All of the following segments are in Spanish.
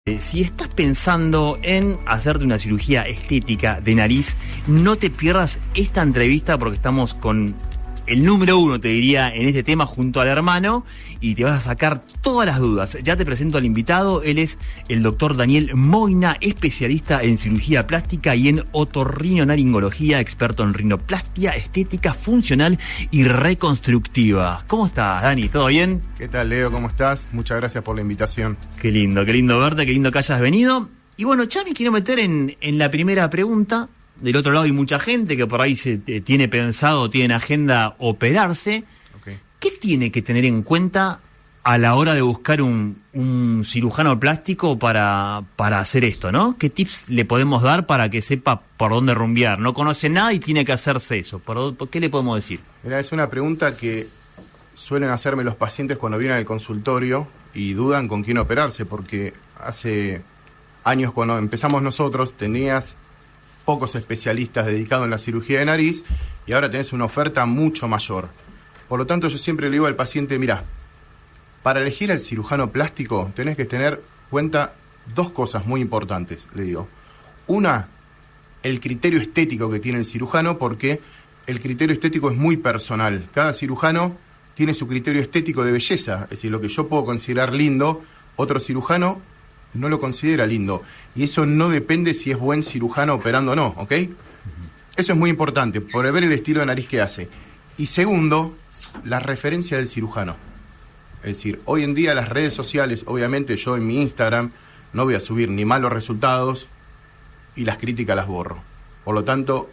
Si estás pensando en hacerte una cirugía estética de nariz, no te pierdas esta entrevista porque estamos con el número uno, te diría, en este tema junto al hermano y te vas a sacar todas las dudas. Ya te presento al invitado, él es el doctor Daniel Moina, especialista en cirugía plástica y en otorrinolaringología, experto en rinoplastia, estética funcional y reconstructiva. ¿Cómo estás, Dani? ¿Todo bien? ¿Qué tal, Leo? ¿Cómo estás? Muchas gracias por la invitación. Qué lindo verte, qué lindo que hayas venido. Y bueno, ya me quiero meter en la primera pregunta. Del otro lado hay mucha gente que por ahí tiene pensado, tiene en agenda operarse. Okay. ¿Qué tiene que tener en cuenta a la hora de buscar un cirujano plástico para hacer esto, ¿no? ¿Qué tips le podemos dar para que sepa por dónde rumbear? No conoce nada y tiene que hacerse eso. ¿Por qué le podemos decir? Mira, es una pregunta que suelen hacerme los pacientes cuando vienen al consultorio y dudan con quién operarse, porque hace años cuando empezamos nosotros tenías pocos especialistas dedicados en la cirugía de nariz y ahora tenés una oferta mucho mayor. Por lo tanto, yo siempre le digo al paciente, mira, para elegir al cirujano plástico tenés que tener en cuenta dos cosas muy importantes, le digo. Una, el criterio estético que tiene el cirujano, porque el criterio estético es muy personal. Cada cirujano tiene su criterio estético de belleza, es decir, lo que yo puedo considerar lindo, otro cirujano no lo considera lindo. Y eso no depende si es buen cirujano operando o no, ¿ok? Eso es muy importante, por ver el estilo de nariz que hace. Y segundo, la referencia del cirujano. Es decir, hoy en día las redes sociales, obviamente yo en mi Instagram no voy a subir ni malos resultados y las críticas las borro. Por lo tanto,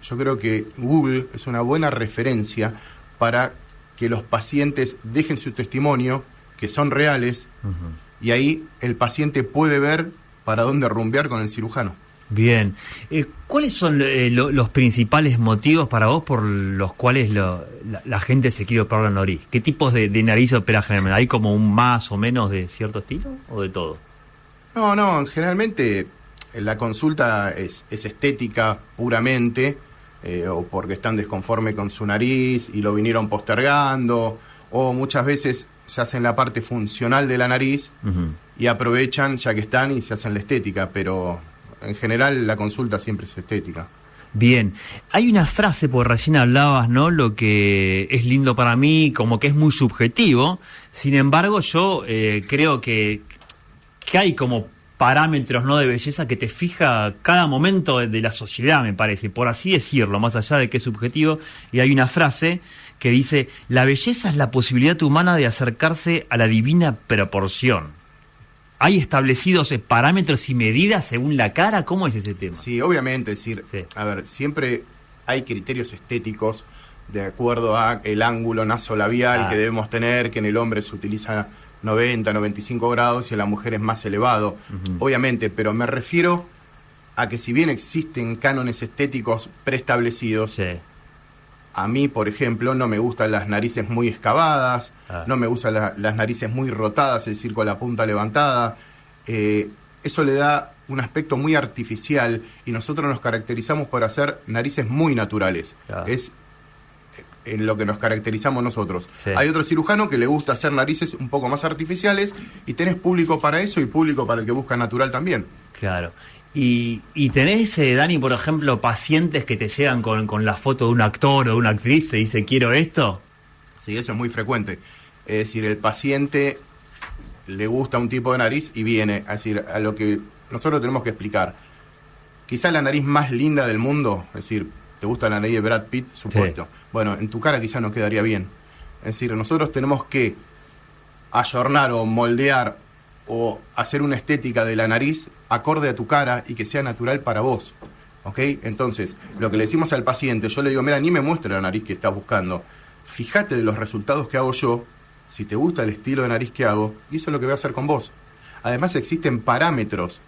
yo creo que Google es una buena referencia para que los pacientes dejen su testimonio, que son reales, y ahí el paciente puede ver para dónde rumbear con el cirujano. Bien. ¿Cuáles son los principales motivos para vos por los cuales la gente se quiere operar la nariz? ¿Qué tipos de nariz opera generalmente? ¿Hay como un más o menos de cierto estilo o de todo? No, generalmente la consulta es estética puramente, o porque están desconforme con su nariz y lo vinieron postergando, o muchas veces se hacen la parte funcional de la nariz y aprovechan ya que están y se hacen la estética, pero en general la consulta siempre es estética. Bien, hay una frase, porque recién hablabas, ¿no? Lo que es lindo para mí, como que es muy subjetivo. Sin embargo, yo creo que hay como parámetros, ¿no?, de belleza que te fija cada momento de la sociedad, me parece, por así decirlo, más allá de que es subjetivo. Y hay una frase que dice: la belleza es la posibilidad humana de acercarse a la divina proporción. ¿Hay establecidos parámetros y medidas según la cara? ¿Cómo es ese tema? Sí, obviamente, es decir, sí. A ver, siempre hay criterios estéticos de acuerdo a el ángulo nasolabial que debemos tener, que en el hombre se utiliza 90, 95 grados y en la mujer es más elevado, obviamente, pero me refiero a que si bien existen cánones estéticos preestablecidos, a mí, por ejemplo, no me gustan las narices muy excavadas, no me gustan las narices muy rotadas, es decir, con la punta levantada. Eso le da un aspecto muy artificial y nosotros nos caracterizamos por hacer narices muy naturales. Es en lo que nos caracterizamos nosotros. Hay otro cirujano que le gusta hacer narices un poco más artificiales y tenés público para eso y público para el que busca natural también. Claro. Y tenés, Dani, por ejemplo, pacientes que te llegan con la foto de un actor o de una actriz, te dice quiero esto. Sí, eso es muy frecuente. Es decir, el paciente le gusta un tipo de nariz y viene, es decir, a lo que nosotros tenemos que explicar. Quizá la nariz más linda del mundo, es decir, te gusta la nariz de Brad Pitt, supuesto. Sí. Bueno, en tu cara quizá no quedaría bien. Es decir, nosotros tenemos que ayornar o moldear o hacer una estética de la nariz acorde a tu cara y que sea natural para vos, ¿ok? Entonces, lo que le decimos al paciente, yo le digo, mira, ni me muestre la nariz que estás buscando, fíjate de los resultados que hago yo, si te gusta el estilo de nariz que hago, y eso es lo que voy a hacer con vos. Además existen parámetros,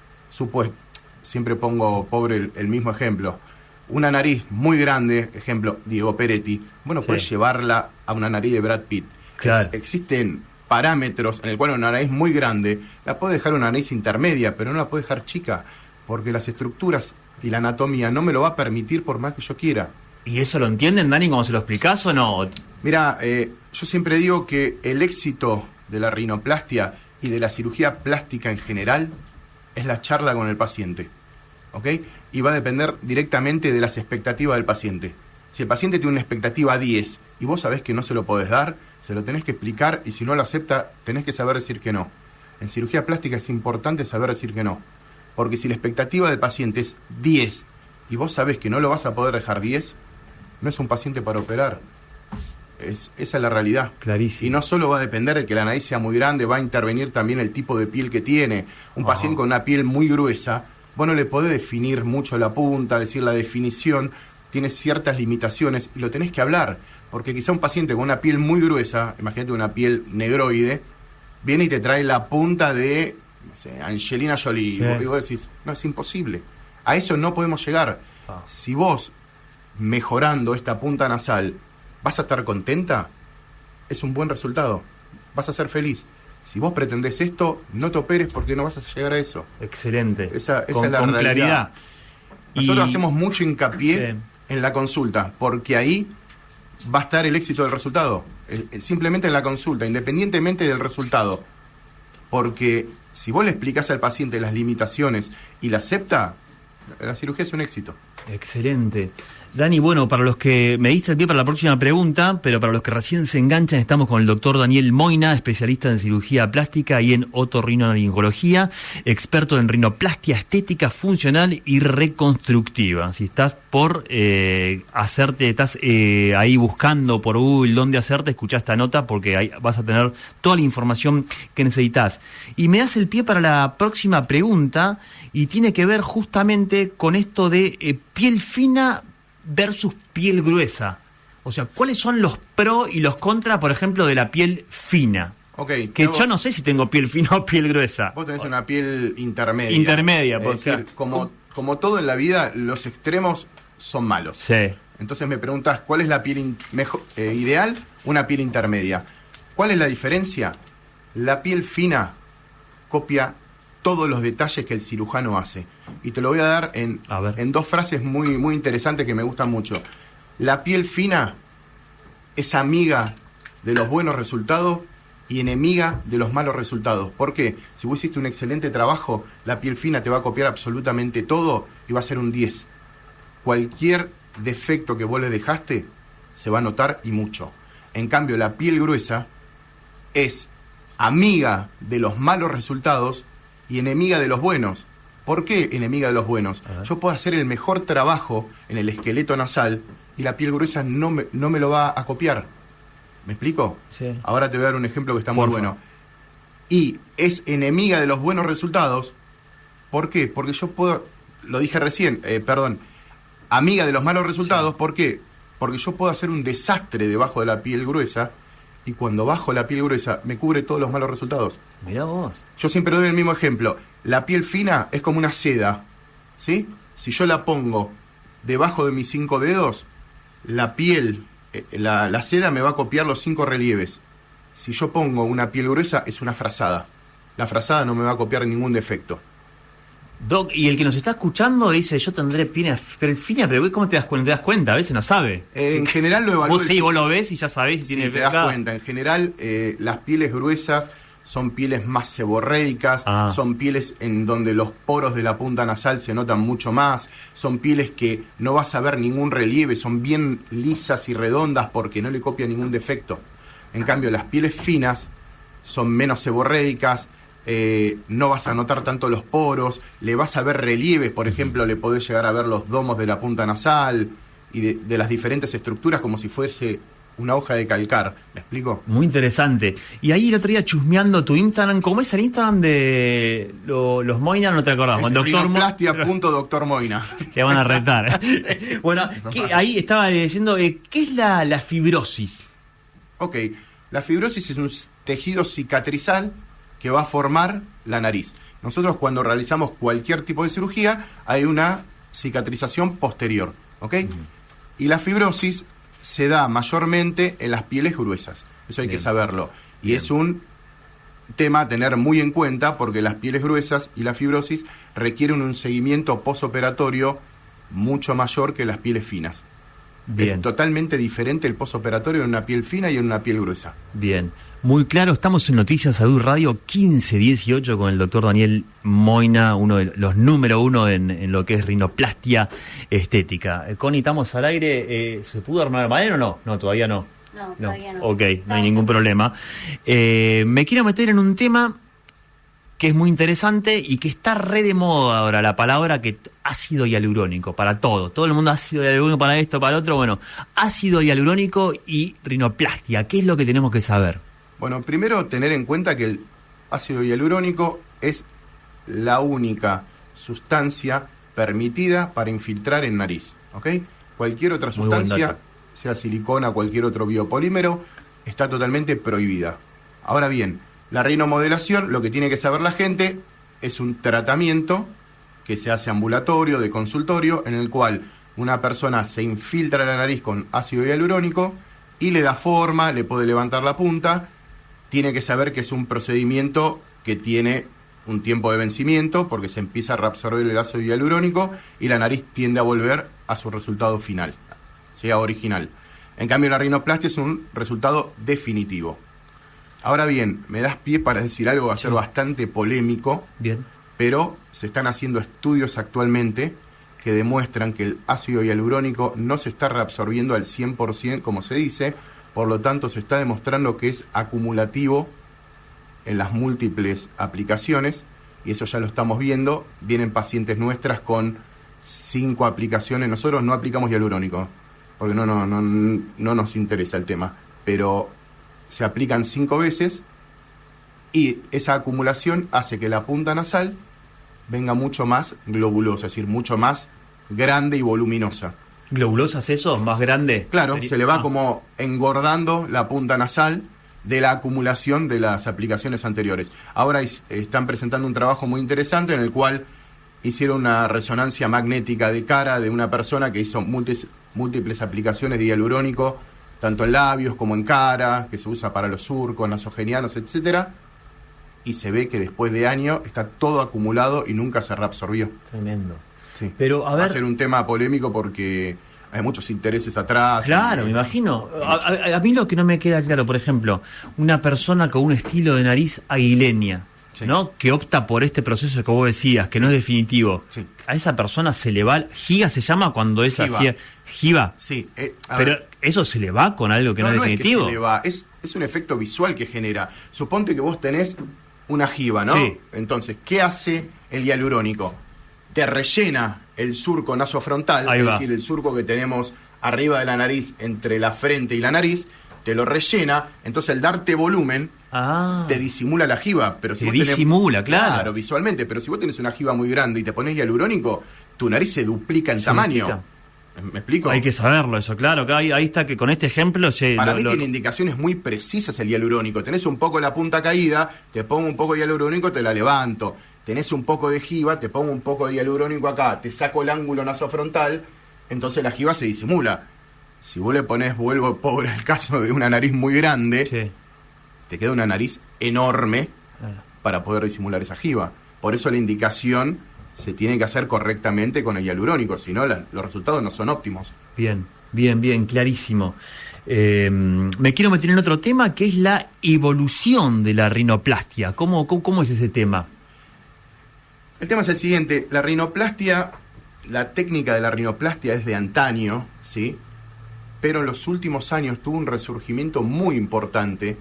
siempre pongo, pobre, el mismo ejemplo, una nariz muy grande, ejemplo, Diego Peretti, bueno, puedes llevarla a una nariz de Brad Pitt. Claro. Existen parámetros en el cual una nariz muy grande la puede dejar una nariz intermedia, pero no la puede dejar chica, porque las estructuras y la anatomía no me lo va a permitir por más que yo quiera. ¿Y eso lo entienden, Dani, como se lo explicás o no? Mira, yo siempre digo que el éxito de la rinoplastia y de la cirugía plástica en general es la charla con el paciente, ¿ok? Y va a depender directamente de las expectativas del paciente. Si el paciente tiene una expectativa 10 y vos sabés que no se lo podés dar, se lo tenés que explicar, y si no lo acepta, tenés que saber decir que no. En cirugía plástica es importante saber decir que no, porque si la expectativa del paciente es 10 y vos sabés que no lo vas a poder dejar 10, no es un paciente para operar. Esa es la realidad. Clarísimo. Y no solo va a depender de que la nariz sea muy grande, va a intervenir también el tipo de piel que tiene. Un paciente con una piel muy gruesa, vos no le podés definir mucho la punta, decir la definición, tiene ciertas limitaciones y lo tenés que hablar. Porque quizá un paciente con una piel muy gruesa, imagínate una piel negroide, viene y te trae la punta de, no sé, Angelina Jolie. Sí. Y vos decís, no, es imposible. A eso no podemos llegar. Si vos, mejorando esta punta nasal, vas a estar contenta, es un buen resultado. Vas a ser feliz. Si vos pretendés esto, no te operes porque no vas a llegar a eso. Excelente. Esa es con la realidad. claridad. Nosotros Y- hacemos mucho hincapié Sí. en la consulta, porque ahí va a estar el éxito del resultado. Simplemente en la consulta, independientemente del resultado. Porque si vos le explicás al paciente las limitaciones y la acepta, la cirugía es un éxito. Excelente. Dani, bueno, para los que me diste el pie para la próxima pregunta, pero para los que recién se enganchan, estamos con el doctor Daniel Moina, especialista en cirugía plástica y en otorrinolaringología, experto en rinoplastia estética, funcional y reconstructiva. Si estás por estás ahí buscando por Google dónde hacerte, escuchá esta nota porque ahí vas a tener toda la información que necesitas. Y me das el pie para la próxima pregunta y tiene que ver justamente con esto de piel fina versus piel gruesa. O sea, ¿cuáles son los pros y los contras, por ejemplo, de la piel fina? Ok. Que yo no sé si tengo piel fina o piel gruesa. Vos tenés una piel intermedia. Intermedia, Es porque- decir, como todo en la vida, los extremos son malos. Sí. Entonces me preguntas, ¿cuál es la piel ideal? Una piel intermedia. ¿Cuál es la diferencia? La piel fina copia todos los detalles que el cirujano hace. Y te lo voy a dar en dos frases muy, muy interesantes que me gustan mucho. La piel fina es amiga de los buenos resultados y enemiga de los malos resultados. ¿Por qué? Si vos hiciste un excelente trabajo, la piel fina te va a copiar absolutamente todo y va a ser un 10. Cualquier defecto que vos le dejaste se va a notar y mucho. En cambio, la piel gruesa es amiga de los malos resultados y enemiga de los buenos. ¿Por qué enemiga de los buenos? Yo puedo hacer el mejor trabajo en el esqueleto nasal y la piel gruesa no me lo va a copiar. ¿Me explico? Sí. Ahora te voy a dar un ejemplo que está muy Porfa. bueno. Y es enemiga de los buenos resultados. ¿Por qué? Porque yo puedo, lo dije recién, amiga de los malos resultados. Sí. ¿Por qué? Porque yo puedo hacer un desastre debajo de la piel gruesa y cuando bajo la piel gruesa me cubre todos los malos resultados. Mirá vos. Yo siempre doy el mismo ejemplo. La piel fina es como una seda, ¿sí? Si yo la pongo debajo de mis 5 dedos, la piel, la seda me va a copiar los 5 relieves. Si yo pongo una piel gruesa, es una frazada. La frazada no me va a copiar ningún defecto. Doc, y el que nos está escuchando dice, yo tendré piel fina, pero ¿cómo te das cuenta? ¿Te das cuenta? A veces no sabe. En general lo evalúo. Vos lo ves y ya sabés si Sí, tiene te das cuenta. En general, las pieles gruesas son pieles más seborreicas, son pieles en donde los poros de la punta nasal se notan mucho más, son pieles que no vas a ver ningún relieve, son bien lisas y redondas porque no le copia ningún defecto. En cambio, las pieles finas son menos seborreicas, no vas a notar tanto los poros, le vas a ver relieves, por ejemplo, le podés llegar a ver los domos de la punta nasal y de las diferentes estructuras como si fuese una hoja de calcar. ¿Me explico? Muy interesante. Y ahí el otro día chusmeando tu Instagram, ¿cómo es el Instagram de los Moina? No te acordás. Es Doctor rinoplastia.Dr. Moina. Te van a retar. Bueno, ahí estaba leyendo, ¿qué es la fibrosis? Ok, la fibrosis es un tejido cicatrizal que va a formar la nariz. Nosotros cuando realizamos cualquier tipo de cirugía hay una cicatrización posterior, ¿ok? Y la fibrosis se da mayormente en las pieles gruesas. Eso hay que saberlo. Y es un tema a tener muy en cuenta porque las pieles gruesas y la fibrosis requieren un seguimiento posoperatorio mucho mayor que las pieles finas. Bien. Es totalmente diferente el posoperatorio en una piel fina y en una piel gruesa. Bien. Muy claro, estamos en Noticias Salud Radio 1518 con el doctor Daniel Moina, uno de los número uno en lo que es rinoplastia estética. Connie, estamos al aire. ¿Se pudo armar el madero o no? No, todavía no. No, todavía no. Ok, no hay ningún problema. Me quiero meter en un tema que es muy interesante y que está re de moda ahora, la palabra que ácido hialurónico, para todo. Todo el mundo ácido hialurónico para esto, para lo otro. Bueno, ácido hialurónico y rinoplastia, ¿qué es lo que tenemos que saber? Bueno, primero tener en cuenta que el ácido hialurónico es la única sustancia permitida para infiltrar en nariz, ¿ok? Cualquier otra sustancia, sea silicona, cualquier otro biopolímero, está totalmente prohibida. Ahora bien, la rinomodelación, lo que tiene que saber la gente, es un tratamiento que se hace ambulatorio, de consultorio, en el cual una persona se infiltra la nariz con ácido hialurónico y le da forma, le puede levantar la punta. Tiene que saber que es un procedimiento que tiene un tiempo de vencimiento porque se empieza a reabsorber el ácido hialurónico y la nariz tiende a volver a su resultado final, sea original. En cambio, la rinoplastia es un resultado definitivo. Ahora bien, me das pie para decir algo que va a ser bastante polémico, Bien. pero se están haciendo estudios actualmente que demuestran que el ácido hialurónico no se está reabsorbiendo al 100%, como se dice, por lo tanto se está demostrando que es acumulativo en las múltiples aplicaciones, y eso ya lo estamos viendo. Vienen pacientes nuestras con 5 aplicaciones, nosotros no aplicamos hialurónico, porque no nos interesa el tema, pero se aplican 5 veces y esa acumulación hace que la punta nasal venga mucho más globulosa, es decir, mucho más grande y voluminosa. ¿Globulosa es eso? ¿Más grande? Claro, ¿Sería? se le va como engordando la punta nasal de la acumulación de las aplicaciones anteriores. Ahora están presentando un trabajo muy interesante en el cual hicieron una resonancia magnética de cara de una persona que hizo múltiples aplicaciones de hialurónico, tanto en labios como en cara, que se usa para los surcos, nasogenianos, etcétera, y se ve que después de años está todo acumulado y nunca se reabsorbió. Tremendo. Sí. Pero, a ver... Va a ser un tema polémico porque hay muchos intereses atrás. Claro, me imagino. A mí lo que no me queda claro, por ejemplo, una persona con un estilo de nariz aguileña, sí, ¿no? Que opta por este proceso que vos decías, que no es definitivo. Sí. A esa persona se le va... ¿Giga se llama cuando es Giva. así? ¿Giva? Sí. Pero ¿eso se le va con algo que no es definitivo? Es que se le va, es un efecto visual que genera. Suponte que vos tenés una giba, ¿no? Sí. Entonces, ¿qué hace el hialurónico? Te rellena el surco nasofrontal, Ahí es va. decir, el surco que tenemos arriba de la nariz, entre la frente y la nariz, te lo rellena, entonces al darte volumen, te disimula la giba. Pero si Te vos tenés- disimula, claro. Claro, visualmente, pero si vos tenés una giba muy grande y te pones hialurónico, tu nariz se duplica en Se tamaño. duplica. ¿Me explico? Hay que saberlo eso, claro. Que ahí está, que con este ejemplo se... Para mí tiene indicaciones muy precisas el hialurónico. Tenés un poco la punta caída, te pongo un poco de hialurónico, te la levanto. Tenés un poco de giba, te pongo un poco de hialurónico acá, te saco el ángulo nasofrontal, entonces la giba se disimula. Si vos le ponés, vuelvo pobre al caso de una nariz muy grande, Sí. te queda una nariz enorme Claro. para poder disimular esa giba. Por eso la indicación se tiene que hacer correctamente con el hialurónico, si no los resultados no son óptimos. Bien, clarísimo. Me quiero meter en otro tema que es la evolución de la rinoplastia. ¿Cómo es ese tema? El tema es el siguiente, la rinoplastia, la técnica de la rinoplastia es de antaño, ¿sí? Pero en los últimos años tuvo un resurgimiento muy importante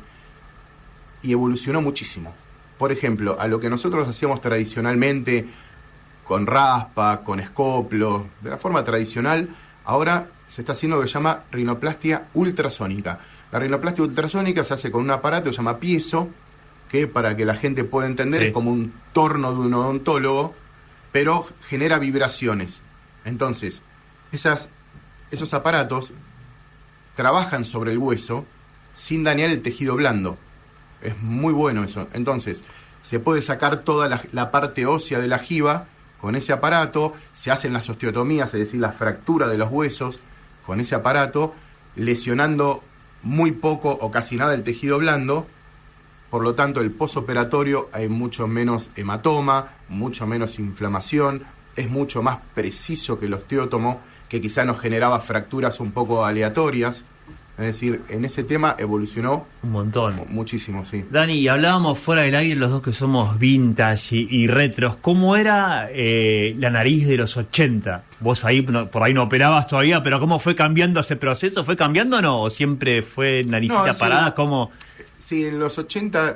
y evolucionó muchísimo. Por ejemplo, a lo que nosotros hacíamos tradicionalmente, con raspa, con escoplo, de la forma tradicional, ahora se está haciendo lo que se llama rinoplastia ultrasónica. La rinoplastia ultrasónica se hace con un aparato que se llama piezo, que para que la gente pueda entender Sí. es como un torno de un odontólogo, pero genera vibraciones. Entonces, esos aparatos trabajan sobre el hueso sin dañar el tejido blando. Es muy bueno eso. Entonces, se puede sacar toda la parte ósea de la giba con ese aparato, se hacen las osteotomías, es decir, la fractura de los huesos con ese aparato, lesionando muy poco o casi nada el tejido blando. Por lo tanto, el posoperatorio hay mucho menos hematoma, mucho menos inflamación, es mucho más preciso que el osteótomo, que quizá nos generaba fracturas un poco aleatorias. Es decir, en ese tema evolucionó un montón. Muchísimo, sí. Dani, y hablábamos fuera del aire los dos que somos vintage y retros. ¿Cómo era la nariz de los 80? Vos ahí por ahí no operabas todavía, pero ¿cómo fue cambiando ese proceso? ¿Fue cambiando o no? ¿O siempre fue naricita parada? ¿Cómo? Sí, en los 80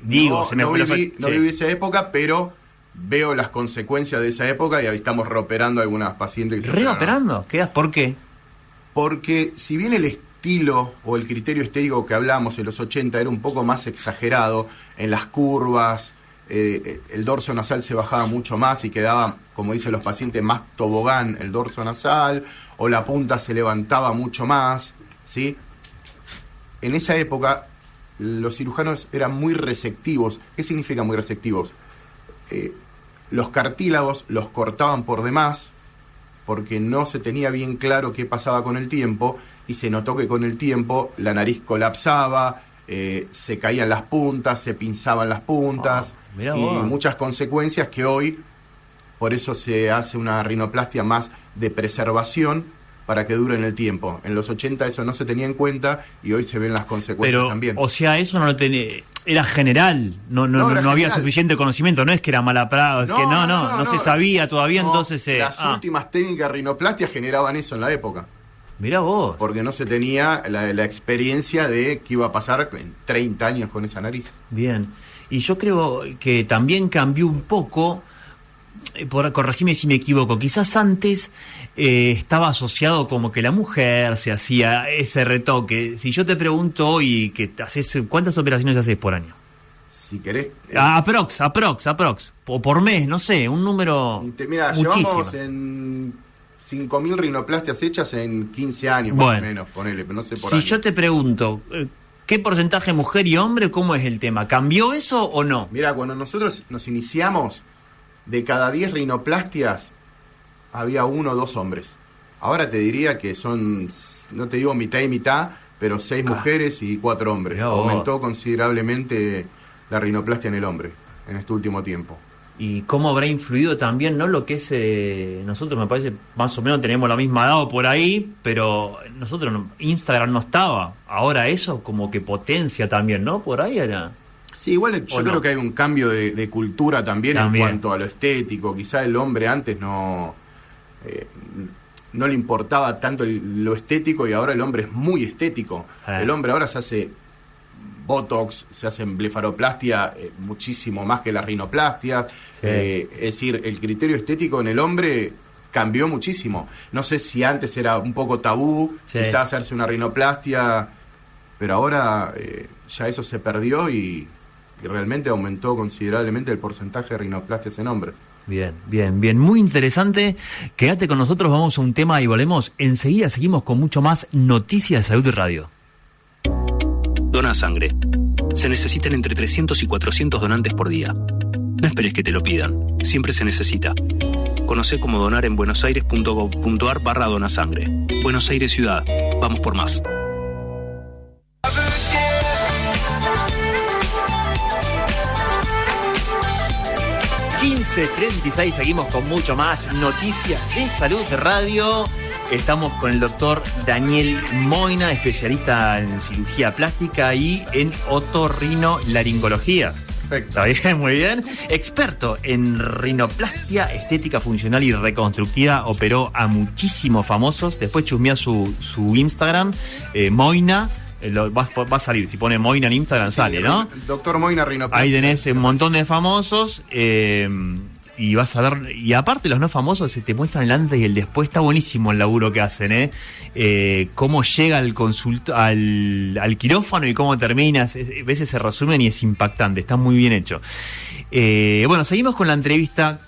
Digo, no viví esa época, pero veo las consecuencias de esa época y ahí estamos reoperando a algunas pacientes. ¿Reoperando? ¿Por qué? Porque si bien el estilo o el criterio estético que hablamos en los 80 era un poco más exagerado en las curvas, el dorso nasal se bajaba mucho más y quedaba, como dicen los pacientes, más tobogán el dorso nasal, o la punta se levantaba mucho más, ¿sí? En esa época los cirujanos eran muy receptivos. ¿Qué significa muy receptivos? Los cartílagos los cortaban por demás porque no se tenía bien claro qué pasaba con el tiempo, y se notó que con el tiempo la nariz colapsaba, se caían las puntas, se pinzaban las puntas, y muchas consecuencias que hoy, por eso se hace una rinoplastia más de preservación para que dure en el tiempo. En los 80 eso no se tenía en cuenta y hoy se ven las consecuencias también. O sea, eso no lo tenía... Era general, no había suficiente conocimiento, no es que era mala práctica, no se sabía todavía, entonces... las últimas técnicas de rinoplastia generaban eso en la época. Mirá vos. Porque no se tenía la experiencia de qué iba a pasar en 30 años con esa nariz. Bien, y yo creo que también cambió un poco, corregime si me equivoco, quizás antes estaba asociado como que la mujer se hacía ese retoque. Si yo te pregunto hoy que ¿cuántas operaciones haces por año? Si querés... Aprox, o por mes, no sé, un número mira, llevamos en 5.000 rinoplastias hechas en 15 años, más o menos, ponele, pero no sé por año. Si yo te pregunto, ¿qué porcentaje mujer y hombre, cómo es el tema? ¿Cambió eso o no? Mira, cuando nosotros nos iniciamos, de cada 10 rinoplastias había 1 o 2 hombres. Ahora te diría que son, no te digo mitad y mitad, pero 6 mujeres y 4 hombres. Aumentó considerablemente la rinoplastia en el hombre en este último tiempo. ¿Y cómo habrá influido también, no, lo que es... nosotros me parece, más o menos tenemos la misma edad o por ahí, pero nosotros, Instagram no estaba. Ahora eso como que potencia también, ¿no? Por ahí era... Sí, igual yo creo que hay un cambio de cultura también en cuanto a lo estético. Quizá el hombre antes no le importaba tanto lo estético, y ahora el hombre es muy estético. El hombre ahora se hace botox, se hace blefaroplastia muchísimo más que la rinoplastia. Sí. Es decir, el criterio estético en el hombre cambió muchísimo. No sé si antes era un poco tabú, quizás hacerse una rinoplastia, pero ahora ya eso se perdió y realmente aumentó considerablemente el porcentaje de rinoplastias en hombres. Bien, muy interesante. Quédate con nosotros, vamos a un tema y volvemos. Enseguida seguimos con mucho más Noticias de Salud y Radio. Dona sangre. Se necesitan entre 300 y 400 donantes por día. No esperes que te lo pidan, siempre se necesita. Conocé cómo donar en buenosaires.gov.ar/donasangre. Buenos Aires Ciudad, vamos por más. 15:36, seguimos con mucho más Noticias de Salud Radio. Estamos con el doctor Daniel Moina, especialista en cirugía plástica y en otorrinolaringología. Perfecto. ¿Está bien? Muy bien. Experto en rinoplastia, estética funcional y reconstructiva. Operó a muchísimos famosos. Después chusmea su Instagram, Moina. Va a salir, si pone Moina en Instagram sale, ¿no? Doctor Moina Rinoplastia. Ahí tenés un montón de famosos y vas a ver, y aparte los no famosos se te muestran el antes y el después. Está buenísimo el laburo que hacen, cómo llega al quirófano y cómo termina, a veces se resumen y es impactante, está muy bien hecho. Bueno, seguimos con la entrevista.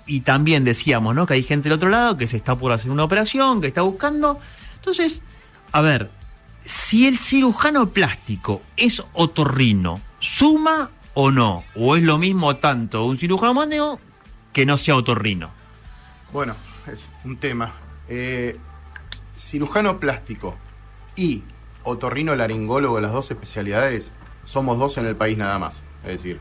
Y también decíamos, ¿no?, que hay gente del otro lado que se está por hacer una operación, que está buscando. Entonces, a ver, si el cirujano plástico es otorrino, ¿suma o no? ¿O es lo mismo tanto un cirujano plástico que no sea otorrino? Bueno, es un tema. Cirujano plástico y otorrinolaringólogo, las dos especialidades, somos 2 en el país nada más. Es decir,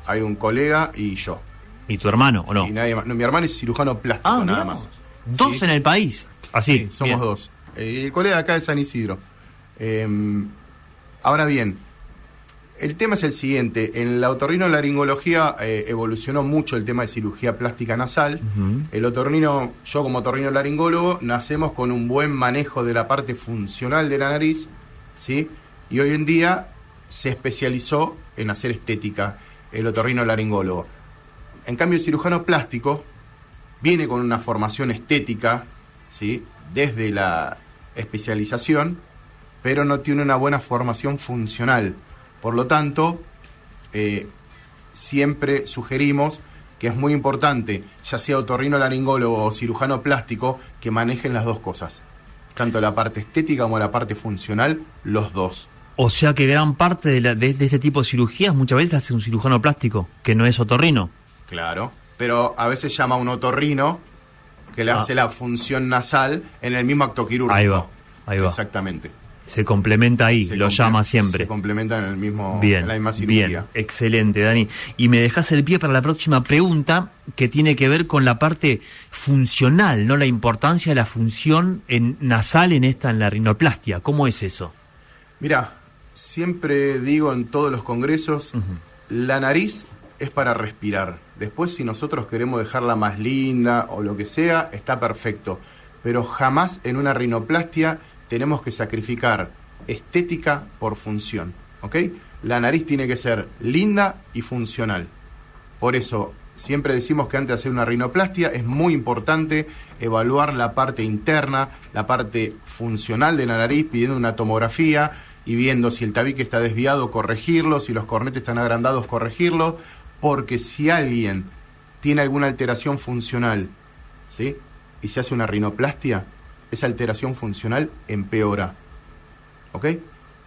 hay un colega y yo. ¿Y tu hermano o no? Y nadie más. No, mi hermano es cirujano plástico nada más. 2 en el país. Así. Sí, somos 2. el colega acá de San Isidro. Ahora bien, el tema es el siguiente. En la otorrinolaringología evolucionó mucho el tema de cirugía plástica nasal. El otorrino, yo como otorrinolaringólogo, nacemos con un buen manejo de la parte funcional de la nariz, ¿sí? Y hoy en día se especializó en hacer estética el otorrinolaringólogo. En cambio, el cirujano plástico viene con una formación estética, ¿sí?, desde la especialización, pero no tiene una buena formación funcional. Por lo tanto, siempre sugerimos que es muy importante, ya sea otorrinolaringólogo o cirujano plástico, que manejen las dos cosas. Tanto la parte estética como la parte funcional, los dos. O sea que gran parte de este tipo de cirugías muchas veces hace un cirujano plástico, que no es otorrino. Claro, pero a veces llama a un otorrino que le hace la función nasal en el mismo acto quirúrgico. Ahí va. Exactamente. Se complementa ahí, lo llama siempre. Se complementa en el mismo, bien, en la misma cirugía. Bien, excelente, Dani. Y me dejas el pie para la próxima pregunta, que tiene que ver con la parte funcional, ¿no? La importancia de la función nasal en la rinoplastia. ¿Cómo es eso? Mirá, siempre digo en todos los congresos, la nariz es para respirar. Después, si nosotros queremos dejarla más linda o lo que sea, está perfecto. Pero jamás en una rinoplastia tenemos que sacrificar estética por función, ¿ok? La nariz tiene que ser linda y funcional. Por eso, siempre decimos que antes de hacer una rinoplastia es muy importante evaluar la parte interna, la parte funcional de la nariz, pidiendo una tomografía y viendo si el tabique está desviado, corregirlo, si los cornetes están agrandados, corregirlo, porque si alguien tiene alguna alteración funcional, ¿sí?, y se hace una rinoplastia, esa alteración funcional empeora, ¿ok?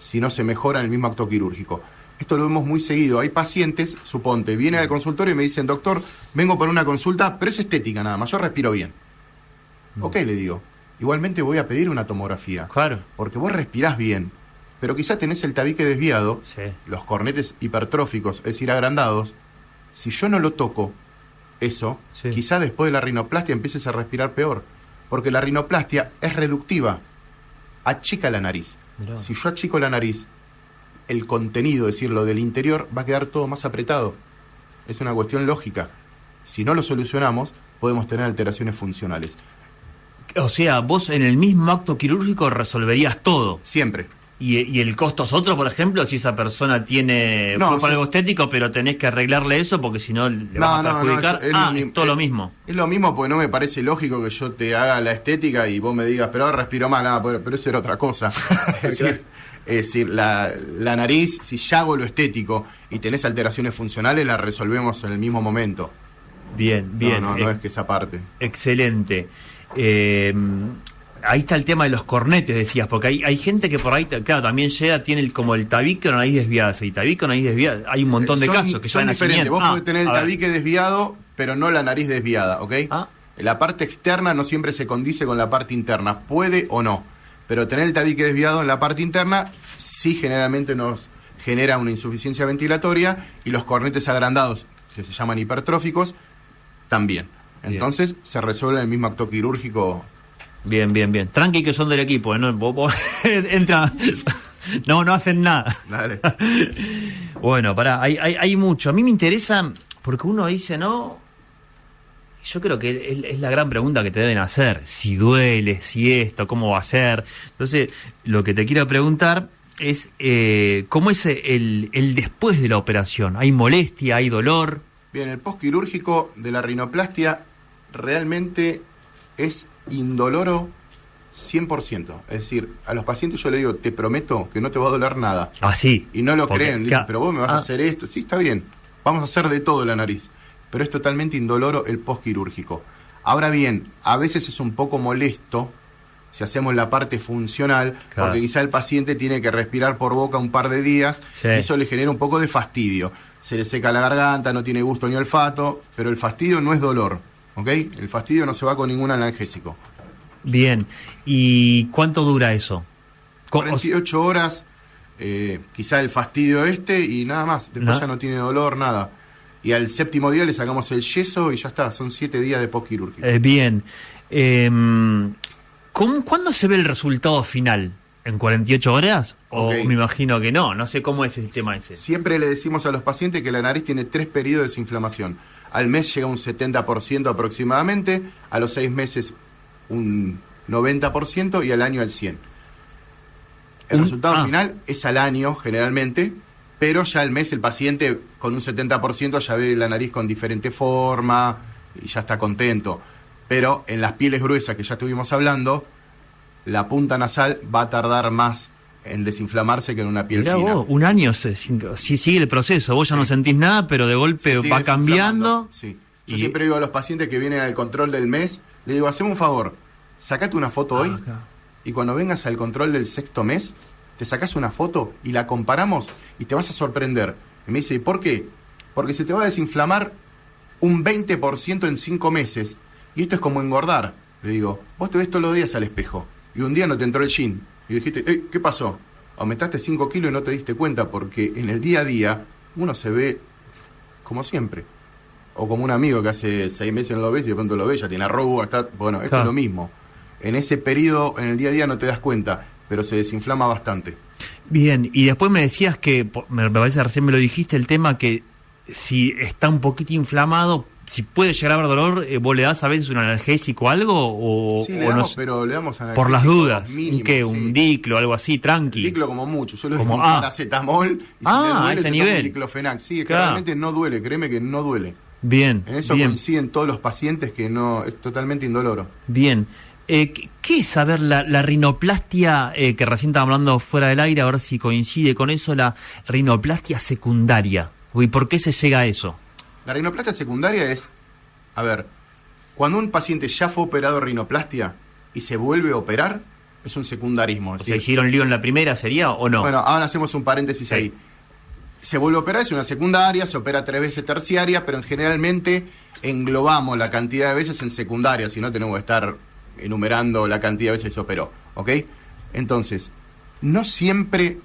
Si no se mejora en el mismo acto quirúrgico. Esto lo vemos muy seguido. Hay pacientes, suponte, vienen al consultorio y me dicen, doctor, vengo para una consulta, pero es estética nada más, yo respiro bien. Ok, le digo, igualmente voy a pedir una tomografía. Claro. Porque vos respirás bien, pero quizás tenés el tabique desviado, sí, los cornetes hipertróficos, es decir, agrandados. Si yo no lo toco, eso, sí, quizás después de la rinoplastia empieces a respirar peor. Porque la rinoplastia es reductiva, achica la nariz. Mirá. Si yo achico la nariz, el contenido, es decir, lo del interior, va a quedar todo más apretado. Es una cuestión lógica. Si no lo solucionamos, podemos tener alteraciones funcionales. O sea, vos en el mismo acto quirúrgico resolverías todo. Siempre. ¿Y el costo es otro, por ejemplo, si esa persona fue por algo estético, pero tenés que arreglarle eso porque si no le vas a perjudicar? Es todo lo mismo. Es lo mismo porque no me parece lógico que yo te haga la estética y vos me digas, pero ahora respiro mal, pero eso era otra cosa. es decir, la nariz, si ya hago lo estético y tenés alteraciones funcionales, las resolvemos en el mismo momento. Bien. No es que esa parte. Excelente. Ahí está el tema de los cornetes, decías, porque hay gente que por ahí, claro, también llega, tiene como el tabique o la nariz desviada. Si tabique o nariz desviada, hay un montón de casos que son diferentes. Vos podés tener el tabique desviado, pero no la nariz desviada, ¿ok? La parte externa no siempre se condice con la parte interna, puede o no, pero tener el tabique desviado en la parte interna sí generalmente nos genera una insuficiencia ventilatoria, y los cornetes agrandados, que se llaman hipertróficos, también. Entonces se resuelve en el mismo acto quirúrgico. Bien. Tranqui que son del equipo, ¿no? Entra. No hacen nada. Dale. Bueno, pará, hay mucho. A mí me interesa, porque uno dice, ¿no? Yo creo que es la gran pregunta que te deben hacer. Si duele, si esto, cómo va a ser. Entonces, lo que te quiero preguntar es, ¿cómo es el después de la operación? ¿Hay molestia, hay dolor? Bien, el postquirúrgico de la rinoplastia realmente es indoloro 100%. Es decir, a los pacientes yo les digo, te prometo que no te va a doler nada. Sí. Y no lo creen. Dicen, pero vos me vas a hacer esto. Sí, está bien. Vamos a hacer de todo en la nariz. Pero es totalmente indoloro el postquirúrgico. Ahora bien, a veces es un poco molesto si hacemos la parte funcional, claro, porque quizá el paciente tiene que respirar por boca un par de días, sí, y eso le genera un poco de fastidio. Se le seca la garganta, no tiene gusto ni olfato, pero el fastidio no es dolor. ¿Ok? El fastidio no se va con ningún analgésico. Bien. ¿Y cuánto dura eso? 48 horas, quizá el fastidio y nada más. Después ya no tiene dolor, nada. Y al 7º día le sacamos el yeso y ya está. Son 7 días de postquirúrgico. Bien. ¿Cuándo se ve el resultado final? ¿En 48 horas? O Ok. me imagino que no sé cómo es el tema ese. Siempre le decimos a los pacientes que la nariz tiene 3 periodos de desinflamación. Al mes llega un 70% aproximadamente, a los 6 meses un 90% y al año al 100%. El resultado final es al año generalmente, pero ya al mes el paciente con un 70% ya ve la nariz con diferente forma y ya está contento. Pero en las pieles gruesas que ya estuvimos hablando, la punta nasal va a tardar más en desinflamarse que en una piel Mirá fina. vos, un año si sigue el proceso, vos ya no sentís nada, pero de golpe Se sigue va cambiando. desinflamando, sí. Yo y- siempre digo a los pacientes que vienen al control del mes, le digo, haceme un favor, sacate una foto hoy Acá. y cuando vengas al control del 6º mes, te sacás una foto y la comparamos y te vas a sorprender. Y me dice, ¿y por qué? Porque se te va a desinflamar un 20% en 5 meses. Y esto es como engordar. Le digo, vos te ves todos los días al espejo y un día no te entró el jean. Y dijiste, ¿qué pasó? Aumentaste 5 kilos y no te diste cuenta, porque en el día a día uno se ve como siempre. O como un amigo que hace 6 meses no lo ves y de pronto lo ves, ya tiene arruga, está... Bueno, esto Claro. es lo mismo. En ese periodo, en el día a día no te das cuenta, pero se desinflama bastante. Bien, y después me decías que, me parece recién me lo dijiste, el tema que si está un poquito inflamado, si puede llegar a haber dolor, ¿vos le das a veces un analgésico o algo? O, Sí, le o damos, no, pero le damos por las analgésico dudas, mínimo, ¿un qué? sí. ¿Un diclo, algo así, tranqui? Diclo como mucho, yo le doy Como- un ah. paracetamol y si Ah, te duele ese te nivel. tomo un diclofenac. Sí, es que Claro. realmente no duele, créeme que no duele. Bien, En eso bien, coinciden todos los pacientes que no es totalmente indoloro. bien. ¿Qué es saber la rinoplastia, que recién estábamos hablando fuera del aire, a ver si coincide con eso, la rinoplastia secundaria? ¿Y por qué se llega a eso? La rinoplastia secundaria es, a ver, cuando un paciente ya fue operado de rinoplastia y se vuelve a operar, es un secundarismo. O es sea, decir, ¿hicieron lío en la primera, sería o no? bueno, ahora hacemos un paréntesis Sí. ahí. Se vuelve a operar, es una secundaria, se opera 3 veces terciaria, pero generalmente englobamos la cantidad de veces en secundaria, si no tenemos que estar enumerando la cantidad de veces que se operó, ¿ok? Entonces, no siempre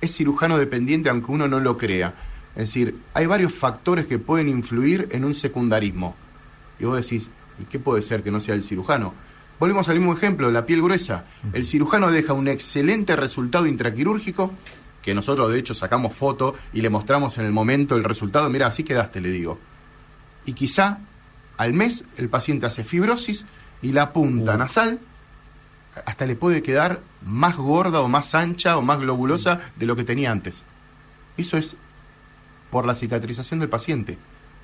es cirujano dependiente, aunque uno no lo crea. Es decir, hay varios factores que pueden influir en un secundarismo. Y vos decís, ¿y qué puede ser que no sea el cirujano? Volvemos al mismo ejemplo, la piel gruesa. El cirujano deja un excelente resultado intraquirúrgico, que nosotros de hecho sacamos foto y le mostramos en el momento el resultado. Mira, así quedaste, le digo. Y quizá al mes el paciente hace fibrosis y la punta nasal hasta le puede quedar más gorda o más ancha o más globulosa de lo que tenía antes. Eso es por la cicatrización del paciente,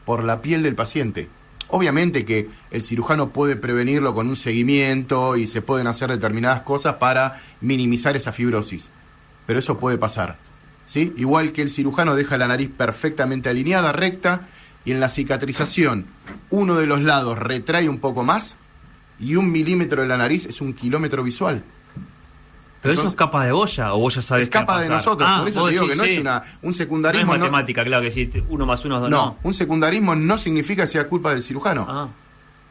por la piel del paciente. Obviamente que el cirujano puede prevenirlo con un seguimiento y se pueden hacer determinadas cosas para minimizar esa fibrosis, pero eso puede pasar, ¿sí? Igual que el cirujano deja la nariz perfectamente alineada, recta, y en la cicatrización uno de los lados retrae un poco más y 1 milímetro de la nariz es 1 kilómetro visual. ¿Pero Entonces, eso es capa de boya o vos ya sabés qué va a escapa de pasar? nosotros, por eso vos te digo que decís, no sí. es un No es secundarismo. matemática, claro que sí, 1 más 1 es 2, No, un secundarismo no significa que sea culpa del cirujano. Ah,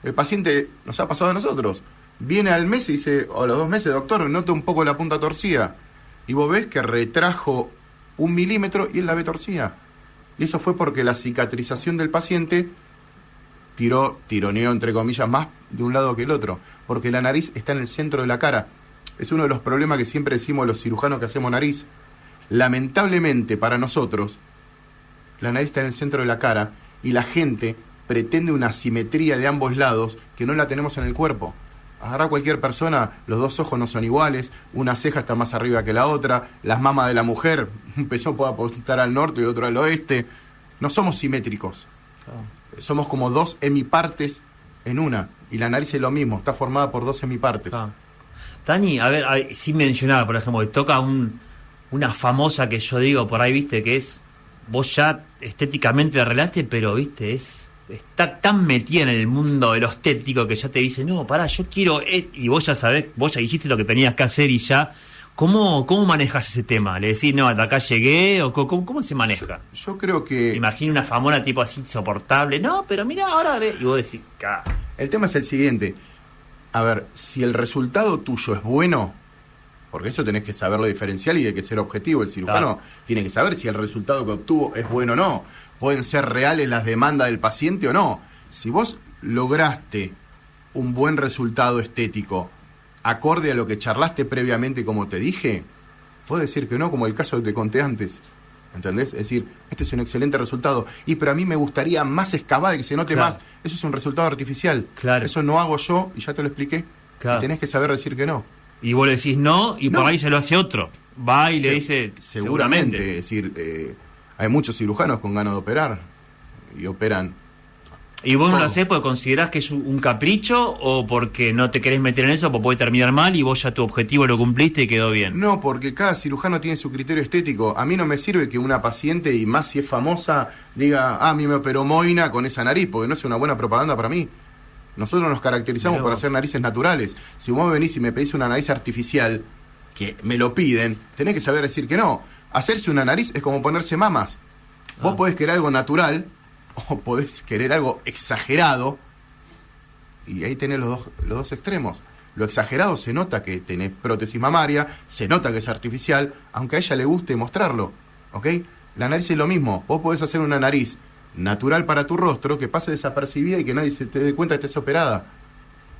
El paciente, nos ha pasado a nosotros, viene al mes y dice, o a los 2 meses, doctor, noto un poco la punta torcida. Y vos ves que retrajo 1 milímetro y él la ve torcida. Y eso fue porque la cicatrización del paciente tironeó, entre comillas, más de un lado que el otro. Porque la nariz está en el centro de la cara. Es uno de los problemas que siempre decimos los cirujanos que hacemos nariz. Lamentablemente para nosotros, la nariz está en el centro de la cara y la gente pretende una simetría de ambos lados que no la tenemos en el cuerpo. Agarrá cualquier persona, los 2 ojos no son iguales, una ceja está más arriba que la otra, las mamas de la mujer, un pezón puede apuntar al norte y otro al oeste. No somos simétricos. Somos como 2 hemipartes en una. Y la nariz es lo mismo, está formada por 2 hemipartes. ah. Tani, a ver, sin mencionar, por ejemplo, que toca una famosa que yo digo por ahí, viste, que es, vos ya estéticamente la arreglaste, pero viste, está tan metida en el mundo de lo estético que ya te dice, no, pará, yo quiero, y vos ya sabés, vos ya hiciste lo que tenías que hacer y ya, ¿cómo manejas ese tema? ¿Le decís, no, hasta acá llegué? ¿O cómo se maneja? Yo creo que Imagina una famona tipo así insoportable, no, pero mira, ahora, y vos decís, el tema es el siguiente. A ver, si el resultado tuyo es bueno, porque eso tenés que saberlo diferenciar y hay que ser objetivo. El cirujano tiene que saber si el resultado que obtuvo es bueno o no. Pueden ser reales las demandas del paciente o no. Si vos lograste un buen resultado estético acorde a lo que charlaste previamente, como te dije, puedes decir que no, como el caso que te conté antes. ¿Entendés? Es decir, este es un excelente resultado. Pero a mí me gustaría más excavada y que se note más. Eso es un resultado artificial. Claro. Eso no hago yo, y ya te lo expliqué. Claro. Y tenés que saber decir que no. Y vos le decís no, y No. por ahí se lo hace otro. Va y le dice, Seguramente. Es decir, hay muchos cirujanos con ganas de operar. Y operan. ¿Y vos no lo todo. hacés porque considerás que es un capricho o porque no te querés meter en eso porque puede terminar mal y vos ya tu objetivo lo cumpliste y quedó bien? No, porque cada cirujano tiene su criterio estético. A mí no me sirve que una paciente, y más si es famosa, diga, a mí me operó Moina con esa nariz, porque no es una buena propaganda para mí. Nosotros nos caracterizamos por hacer narices naturales. Si vos venís y me pedís una nariz artificial, que me lo piden, tenés que saber decir que no. Hacerse una nariz es como ponerse mamas. Vos podés querer algo natural o podés querer algo exagerado, y ahí tenés los dos extremos. Lo exagerado se nota que tenés prótesis mamaria, se nota que es artificial, aunque a ella le guste mostrarlo, ¿ok? La nariz es lo mismo. Vos podés hacer una nariz natural para tu rostro, que pase desapercibida y que nadie se te dé cuenta que estés operada.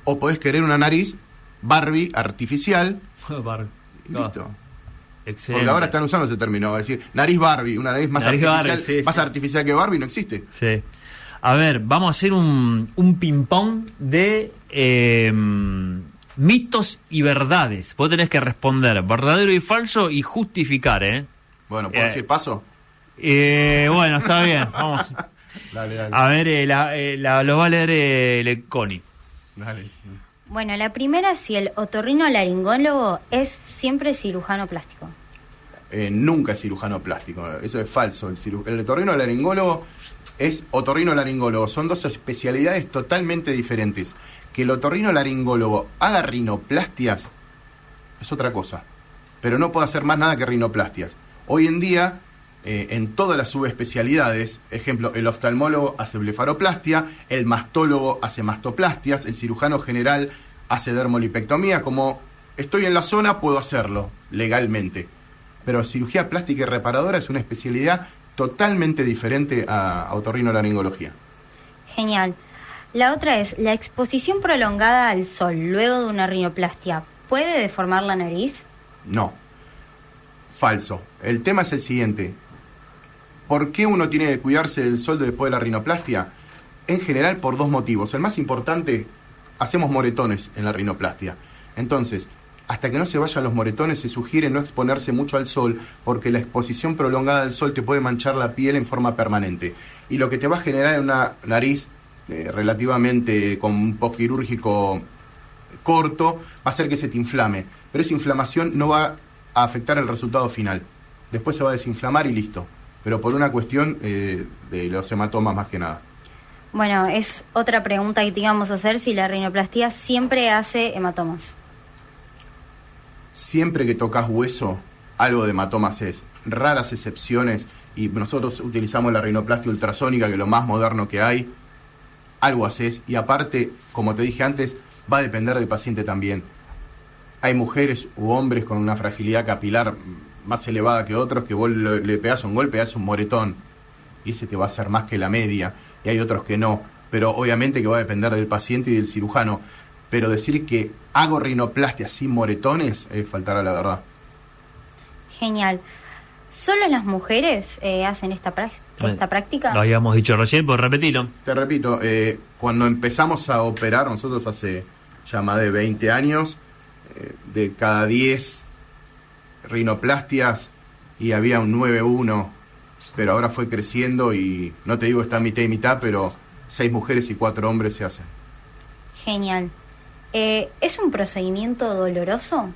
O podés querer una nariz Barbie artificial, y listo. Excelente. Porque ahora están usando ese término, es decir, nariz Barbie, una nariz más Nariz artificial, Barbie, sí, más sí. artificial que Barbie no existe. Sí. A ver, vamos a hacer un ping-pong de mitos y verdades. Vos tenés que responder verdadero y falso y justificar, ¿eh? Bueno, ¿puedo decir paso? Bueno, está bien. Vamos. Dale. A ver, lo va a leer Connie. Dale. Bueno, la primera, si el otorrinolaringólogo es siempre cirujano plástico. Nunca es cirujano plástico, eso es falso. El otorrinolaringólogo es otorrinolaringólogo, son dos especialidades totalmente diferentes. Que el otorrinolaringólogo haga rinoplastias es otra cosa, pero no puede hacer más nada que rinoplastias. Hoy en día, en todas las subespecialidades, ejemplo, el oftalmólogo hace blefaroplastia, el mastólogo hace mastoplastias, el cirujano general hace dermolipectomía. Como estoy en la zona, puedo hacerlo legalmente. Pero cirugía plástica y reparadora es una especialidad totalmente diferente a otorrinolaringología. Genial. La otra es, la exposición prolongada al sol luego de una rinoplastia, ¿puede deformar la nariz? No. Falso. El tema es el siguiente. ¿Por qué uno tiene que cuidarse del sol después de la rinoplastia? En general por dos motivos. El más importante, hacemos moretones en la rinoplastia. Entonces, hasta que no se vayan los moretones, se sugiere no exponerse mucho al sol, porque la exposición prolongada al sol te puede manchar la piel en forma permanente. Y lo que te va a generar es una nariz relativamente con un postquirúrgico corto, va a hacer que se te inflame. Pero esa inflamación no va a afectar el resultado final. Después se va a desinflamar y listo. Pero por una cuestión de los hematomas más que nada. Bueno, es otra pregunta que te íbamos a hacer, si la rinoplastia siempre hace hematomas. Siempre que tocas hueso, algo de hematomas es. Raras excepciones, y nosotros utilizamos la rinoplastia ultrasónica, que es lo más moderno que hay. Algo haces, y aparte, como te dije antes, va a depender del paciente también. Hay mujeres u hombres con una fragilidad capilar más elevada que otros, que vos le pegás un golpe, das un moretón, y ese te va a hacer más que la media, y hay otros que no. Pero obviamente que va a depender del paciente y del cirujano. Pero decir que hago rinoplastia sin moretones es faltar a la verdad. Genial. ¿Solo las mujeres hacen esta práctica? Lo habíamos dicho recién, pues repetilo. Te repito, cuando empezamos a operar, nosotros hace ya más de 20 años, de cada 10 rinoplastias, y había un 9-1, pero ahora fue creciendo y no te digo está mitad y mitad, pero 6 mujeres y 4 hombres se hacen. Genial. ¿Es un procedimiento doloroso?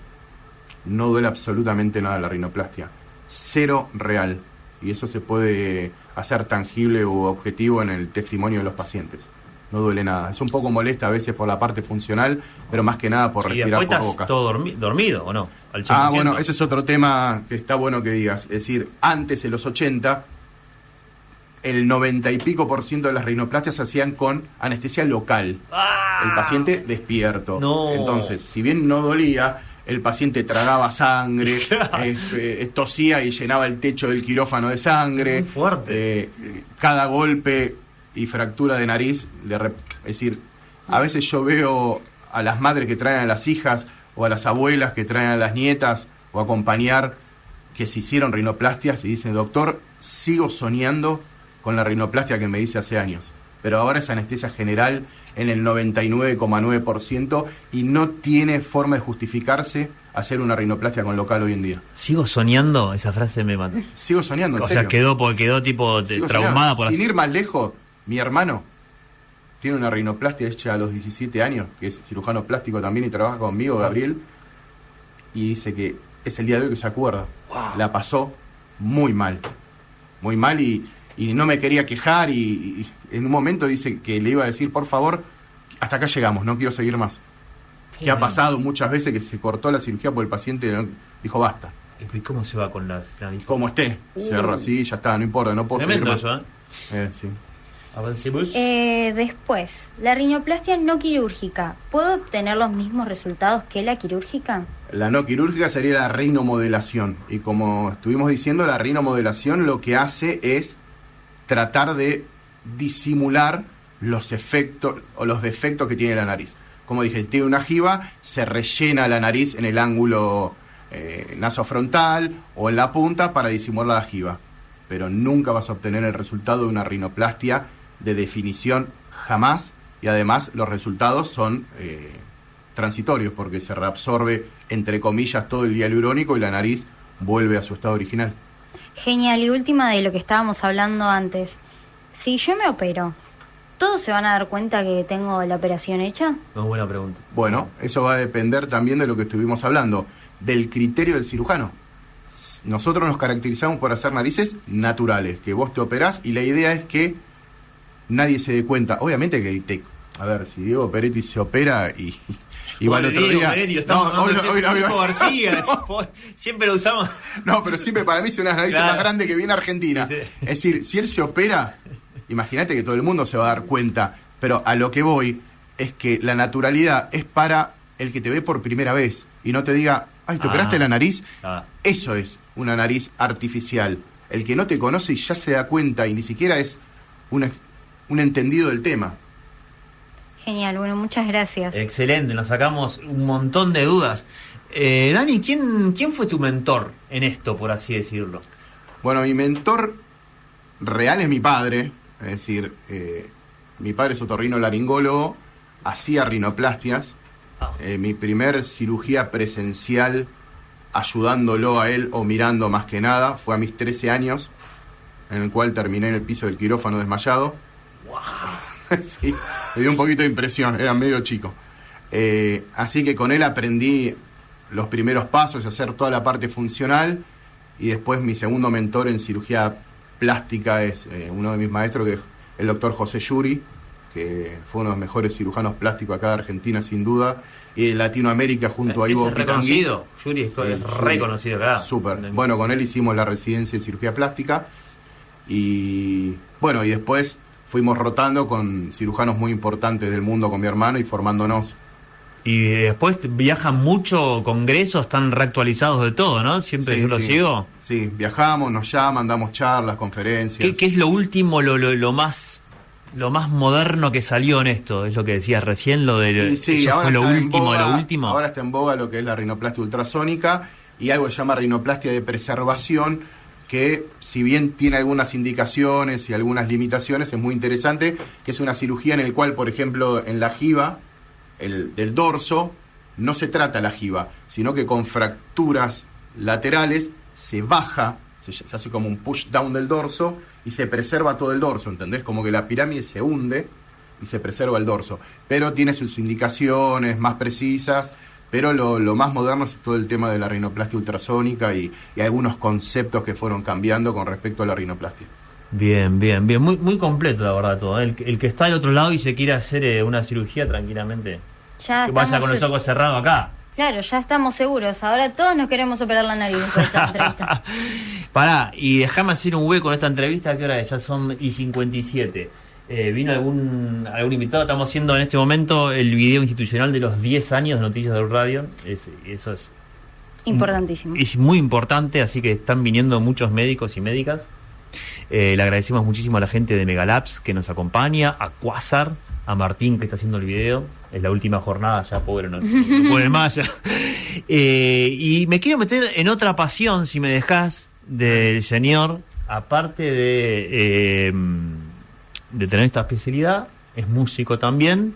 No duele absolutamente nada la rinoplastia. Cero real. Y eso se puede hacer tangible o objetivo en el testimonio de los pacientes. No duele nada. Es un poco molesta a veces por la parte funcional, pero más que nada por Y respirar después por estás boca. todo dormido, ¿o no? Al 100%. Bueno, ese es otro tema que está bueno que digas. Es decir, antes, en los 80, el 90 y pico % de las rinoplastias se hacían con anestesia local. El paciente despierto. No. Entonces, si bien no dolía, el paciente tragaba sangre, tosía y llenaba el techo del quirófano de sangre. Muy fuerte. Cada golpe y fractura de nariz, es decir, a veces yo veo a las madres que traen a las hijas o a las abuelas que traen a las nietas o acompañar que se hicieron rinoplastias y dicen, doctor, sigo soñando con la rinoplastia que me hice hace años, pero ahora es anestesia general en el 99,9% y no tiene forma de justificarse hacer una rinoplastia con local hoy en día. Sigo soñando, esa frase me mató. Sigo soñando, en O serio. sea, quedó tipo Sigo traumada soñando. por Sin ir más lejos, mi hermano tiene una rinoplastia hecha a los 17 años, que es cirujano plástico también y trabaja conmigo, Gabriel, y dice que es el día de hoy que se acuerda. Wow. La pasó muy mal y no me quería quejar y en un momento dice que le iba a decir, por favor, hasta acá llegamos, no quiero seguir más. Que ha pasado muchas veces que se cortó la cirugía porque el paciente dijo basta. ¿Y cómo se va con las narices? Como esté, cerra así, ya está, no importa, no puedo Tremendo seguir más. eso, Sí. Avancemos. Después, la rinoplastia no quirúrgica, ¿puedo obtener los mismos resultados que la quirúrgica? La no quirúrgica sería la rinomodelación. Y como estuvimos diciendo, la rinomodelación lo que hace es tratar de disimular los efectos o los defectos que tiene la nariz. Como dije, si tiene una jiba, se rellena la nariz en el ángulo nasofrontal o en la punta para disimular la jiba. Pero nunca vas a obtener el resultado de una rinoplastia de definición, jamás. Y además los resultados son transitorios porque se reabsorbe, entre comillas, todo el hialurónico y la nariz vuelve a su estado original. Genial, y última de lo que estábamos hablando antes. Si yo me opero, ¿todos se van a dar cuenta que tengo la operación hecha? Muy buena pregunta. Bueno, eso va a depender también de lo que estuvimos hablando, del criterio del cirujano. Nosotros nos caracterizamos por hacer narices naturales, que vos te operás y la idea es que nadie se dé cuenta. Obviamente que a ver, si Diego Peretti se opera y va al otro Diego día... Peretti, lo estamos hablando hoy no. Diego García, siempre lo usamos. No, pero siempre para mí son unas narices Claro. más grandes que viene a Argentina. Sí. Es decir, si él se opera, imagínate que todo el mundo se va a dar cuenta. Pero a lo que voy es que la naturalidad es para el que te ve por primera vez y no te diga, ay, ¿te operaste la nariz? Eso es una nariz artificial. El que no te conoce y ya se da cuenta y ni siquiera es un entendido del tema. Genial, bueno, muchas gracias. Excelente, nos sacamos un montón de dudas. Dani, ¿quién fue tu mentor en esto, por así decirlo? Bueno, mi mentor real es mi padre, es decir, mi padre es otorrinolaringólogo, hacía rinoplastias. Mi primer cirugía presencial ayudándolo a él o mirando más que nada fue a mis 13 años, en el cual terminé en el piso del quirófano desmayado. ¡Wow! Sí, me dio un poquito de impresión, era medio chico. Así que con él aprendí los primeros pasos, hacer toda la parte funcional, y después mi segundo mentor en cirugía plástica es uno de mis maestros, que es el doctor José Yuri, que fue uno de los mejores cirujanos plásticos acá de Argentina, sin duda, y de Latinoamérica junto a Ivo Es reconocido, Yuri es reconocido acá. Súper. Bueno, con él hicimos la residencia en cirugía plástica, y bueno, y después fuimos rotando con cirujanos muy importantes del mundo con mi hermano y formándonos. Y después viajan mucho, congresos, están reactualizados de todo, ¿no? Siempre yo lo sigo. Sí, viajamos, nos llaman, damos charlas, conferencias. ¿Qué es lo último, lo más moderno que salió en esto? Es lo que decías recién, lo de sí, eso ahora fue lo está en último boga, de lo último. Ahora está en boga lo que es la rinoplastia ultrasónica y algo que se llama rinoplastia de preservación, que si bien tiene algunas indicaciones y algunas limitaciones, es muy interesante, que es una cirugía en la cual, por ejemplo, en la jiba del dorso, no se trata la jiba, sino que con fracturas laterales se baja, se hace como un push down del dorso y se preserva todo el dorso, ¿entendés? Como que la pirámide se hunde y se preserva el dorso, pero tiene sus indicaciones más precisas, pero lo más moderno es todo el tema de la rinoplastia ultrasónica y algunos conceptos que fueron cambiando con respecto a la rinoplastia. Bien, muy completo la verdad todo. El que está al otro lado y se quiere hacer una cirugía tranquilamente, Ya que vaya estamos con los ojos cerrados acá. Claro, ya estamos seguros. Ahora todos nos queremos operar la nariz después de esta entrevista. Pará, y déjame hacer un hueco en esta entrevista. ¿Qué hora es? Ya son y 57. ¿Vino algún invitado? Estamos haciendo en este momento el video institucional de los 10 años de Noticias del Radio. Eso es Importantísimo. Es muy importante, así que están viniendo muchos médicos y médicas. Le agradecemos muchísimo a la gente de Megalabs que nos acompaña, a Quasar, a Martín, que está haciendo el video. Es la última jornada, ya pobre, no puede más ya. Y me quiero meter en otra pasión, si me dejás, del señor, aparte de tener esta especialidad, es músico también,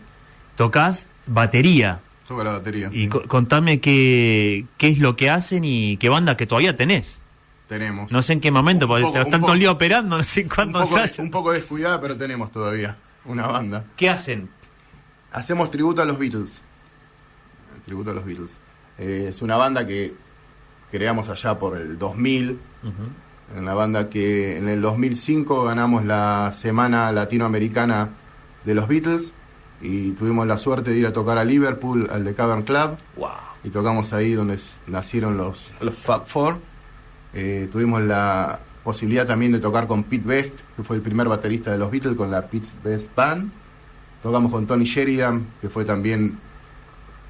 tocas batería. Toco la batería. Y sí. Contame qué es lo que hacen y qué banda que todavía tenés. Tenemos. No sé en qué momento, porque están todo el día operando, no sé cuándo ensayas. Un poco descuidada, pero tenemos todavía una banda. ¿Qué hacen? Hacemos tributo a los Beatles. Tributo a los Beatles. Es una banda que creamos allá por el 2000. Una banda que en el 2005 ganamos la Semana Latinoamericana de los Beatles y tuvimos la suerte de ir a tocar a Liverpool, al The Cavern Club. Wow. Y tocamos ahí donde nacieron los Fab Four. Tuvimos la posibilidad también de tocar con Pete Best, que fue el primer baterista de los Beatles, con la Pete Best Band. Tocamos con Tony Sheridan, que fue también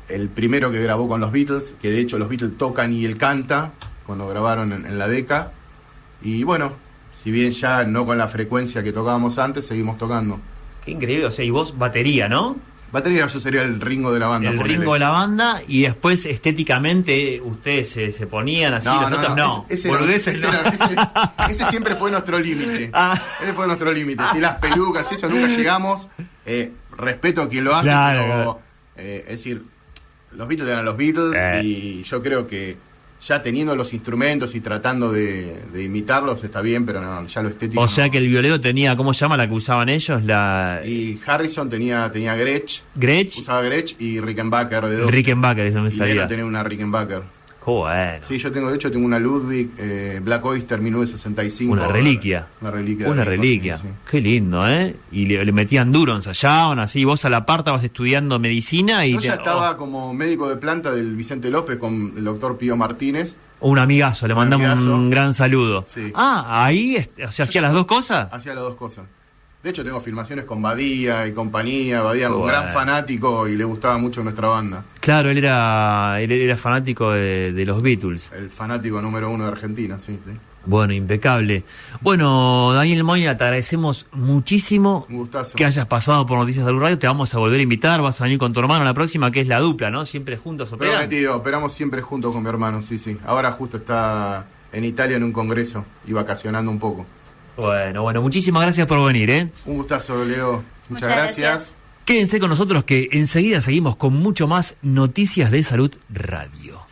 el primero que grabó con los Beatles, que de hecho los Beatles tocan y él canta cuando grabaron en la década. Y bueno, si bien ya no con la frecuencia que tocábamos antes, seguimos tocando. Qué increíble, o sea, y vos batería, ¿no? Batería, yo sería el Ringo de la banda. El ponele. Ringo de la banda, y después estéticamente ustedes se ponían así, los otros no. Boludeces, no. Ese siempre fue nuestro límite. Ah. Ese fue nuestro límite. Si las pelucas, eso nunca llegamos. Respeto a quien lo hace, Claro, pero claro. Es decir, los Beatles eran los Beatles y yo creo que ya teniendo los instrumentos y tratando de imitarlos está bien, pero no, ya lo estético. O sea no. que el violero tenía, ¿cómo se llama la que usaban ellos? Y Harrison tenía Gretsch. Gretsch. Usaba Gretsch y Rickenbacker de dos. Rickenbacker, eso me Y sabía. Leno tenía una Rickenbacker. Bueno. Sí, yo tengo una Ludwig Black Oyster 1965. Una reliquia. Una reliquia. Una de reliquia. sí. Qué lindo, ¿eh? Y le metían duro, ensayaban así. Vos a la par estabas estudiando medicina y... Yo ya estaba como médico de planta del Vicente López con el doctor Pío Martínez. Un amigazo, le Un mandamos amigazo. un gran saludo. Sí. Ahí, o sea, hacía las dos cosas. Hacía las dos cosas. De hecho, tengo filmaciones con Badía y compañía. Badía, un Bueno. gran fanático y le gustaba mucho nuestra banda. Claro, él era fanático de los Beatles. El fanático número 1 de Argentina, sí. Bueno, impecable. Bueno, Daniel Moya, te agradecemos muchísimo Un gustazo. que hayas pasado por Noticias del Radio. Te vamos a volver a invitar, vas a venir con tu hermano la próxima, que es la dupla, ¿no? Siempre juntos operando. Prometido, operamos siempre juntos con mi hermano, sí. Ahora justo está en Italia en un congreso y vacacionando un poco. Bueno, muchísimas gracias por venir, ¿eh? Un gustazo, Leo. Muchas gracias. Quédense con nosotros que enseguida seguimos con mucho más Noticias de Salud Radio.